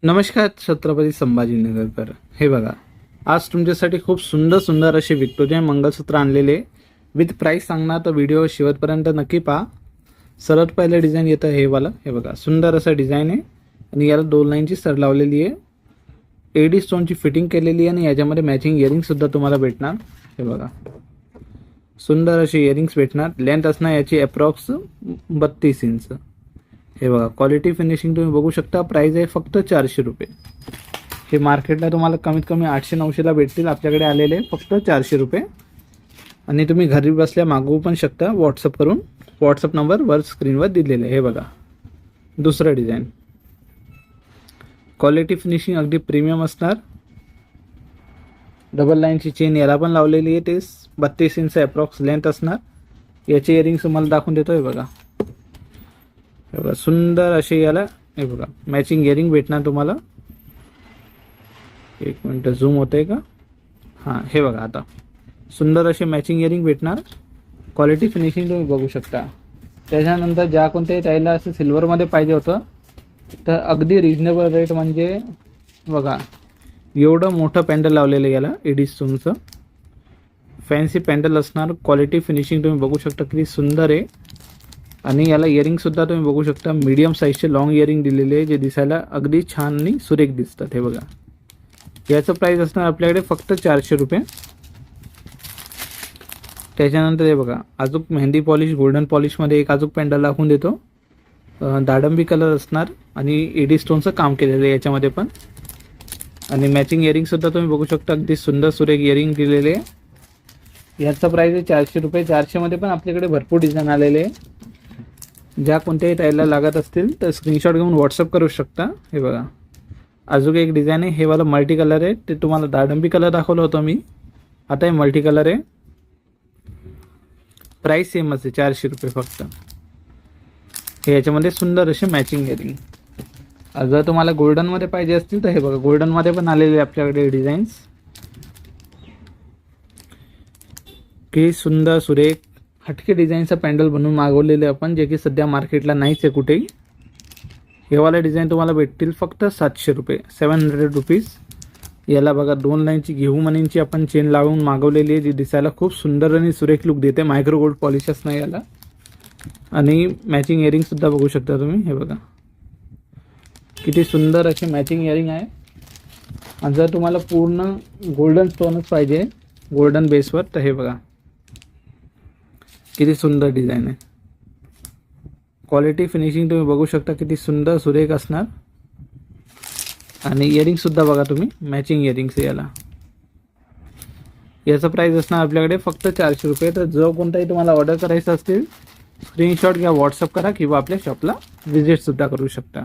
नमस्कार छत्रपती संभाजीनगरकर. हे बघा, आज तुमच्यासाठी खूप सुंदर सुंदर असे विक्टोरियन मंगळसूत्र आणलेले विथ प्राईस सांगणार, तर व्हिडिओ शेवटपर्यंत नक्की पहा. सर्वात पहिलं डिझाईन येतं हे वाला. हे बघा, सुंदर असं डिझाईन आहे आणि याला 2 लाईनची सर लावलेली आहे. एडी स्टोनची फिटिंग केलेली आहे आणि याच्यामध्ये मॅचिंग इयरिंगसुद्धा तुम्हाला भेटणार. हे बघा, सुंदर असे इयरिंग्स भेटणार. लेंथ असणार याची अप्रॉक्स 32 इंच. हे बघा, क्वालिटी फिनिशिंग तुम्ही बघू शकता. प्राईस आहे फक्त 400 रुपये. हे मार्केटला तुम्हाला कमीत कमी 800-900ला भेटतील, आपल्याकडे आलेले फक्त 400 रुपये. आणि तुम्ही घरी बसल्या मागवू पण शकता व्हॉट्सअप करून. व्हॉट्सअप नंबर वर स्क्रीनवर दिलेले आहे. हे बघा, दुसरं डिझाईन. क्वालिटी फिनिशिंग अगदी प्रीमियम असणार. डबल लाईनची चेन याला पण लावलेली आहे. ते 32 इंच अप्रॉक्स लेंथ असणार. याचे इयरिंग्स तुम्हाला दाखवून देतो. हे बघा, हे बघा, सुंदर असे याला हे बघा मॅचिंग इयरिंग भेटणार तुम्हाला. एक मिनटं, झूम होतंय का? हां, हे बघा, आता सुंदर असे मॅचिंग इयरिंग भेटणार. क्वालिटी फिनिशिंग तुम्ही बघू शकता. त्याच्यानंतर ज्या कोणत्याही ताईला असं सिल्वरमध्ये पाहिजे होतं, तर अगदी रिजनेबल रेट, म्हणजे बघा एवढं मोठं पॅन्डल लावलेलं आहे याला. एडी स्टोनचं फॅन्सी पॅन्डल असणार. क्वालिटी फिनिशिंग तुम्ही बघू शकता किती सुंदर आहे. आणि याला इयरिंगसुद्धा तुम्ही बघू शकता. मीडियम साईजचे लॉंग इयरिंग दिलेले आहे, जे दिसायला अगदी छान आणि सुरेख दिसतात. हे बघा, याचं प्राईस असणार आपल्याकडे फक्त 400 रुपये. त्याच्यानंतर हे बघा, अजून मेहंदी पॉलिश, गोल्डन पॉलिशमध्ये एक अजून पॅन्डल दाखवून देतो. दाडंबी कलर असणार आणि एडी स्टोनचं काम केलेलं आहे याच्यामध्ये पण. आणि मॅचिंग इयरिंगसुद्धा तुम्ही बघू शकता. अगदी सुंदर सुरेख इयरिंग दिलेले आहे. याचा प्राईस आहे 400 रुपये. 400मध्ये पण आपल्याकडे भरपूर डिझाईन आलेले आहे. ज्या कोणत्याही टाईलला लागत असतील तर स्क्रीनशॉट घेऊन व्हॉट्सअप करू शकता. हे बघा, अजून एक डिझाईन आहे. हे वाला मल्टी कलर आहे. ते तुम्हाला दाडंबी कलर दाखवलं होतं मी. आता हे मल्टी कलर आहे. प्राईस सेमच आहे, 400 रुपये फक्त. हे याच्यामध्ये सुंदर असे मॅचिंग इयरिंग. जर तुम्हाला गोल्डनमध्ये पाहिजे असतील तर हे बघा, गोल्डनमध्ये पण आलेले आपल्याकडे डिझाईन्स. की सुंदर सुरेख हटके डिझाईनचा पॅन्डल बनवून मागवलेले आपण, जे की सध्या मार्केटला नाहीच आहे कुठेही. हे वाला डिझाईन तुम्हाला भेटतील फक्त 700 रुपये, 700 रुपीज. याला बघा, 2 लाईनची घेऊ मनींची आपण चेन लावून मागवलेली आहे, जी दिसायला खूप सुंदर आणि सुरेख लुक देते. मायक्रो गोल्ड पॉलिश असणार याला. आणि मॅचिंग इयरिंगसुद्धा बघू शकता तुम्ही. हे बघा, किती सुंदर असे मॅचिंग इयरिंग आहे. आणि जर तुम्हाला पूर्ण गोल्डन स्टोनच पाहिजे गोल्डन बेसवर, तर हे बघा किती सुंदर डिझाईन आहे. क्वालिटी फिनिशिंग तुम्ही बघू शकता किती सुंदर सुरेख असणार. आणि इयरिंगसुद्धा बघा तुम्ही, मॅचिंग इयरिंग्स याला. याचं प्राईस असणार आपल्याकडे फक्त 400 रुपये. तर जो कोणताही तुम्हाला ऑर्डर करायचं असतील, स्क्रीनशॉट घ्या, व्हॉट्सअप करा किंवा आपल्या शॉपला व्हिजिटसुद्धा करू शकता.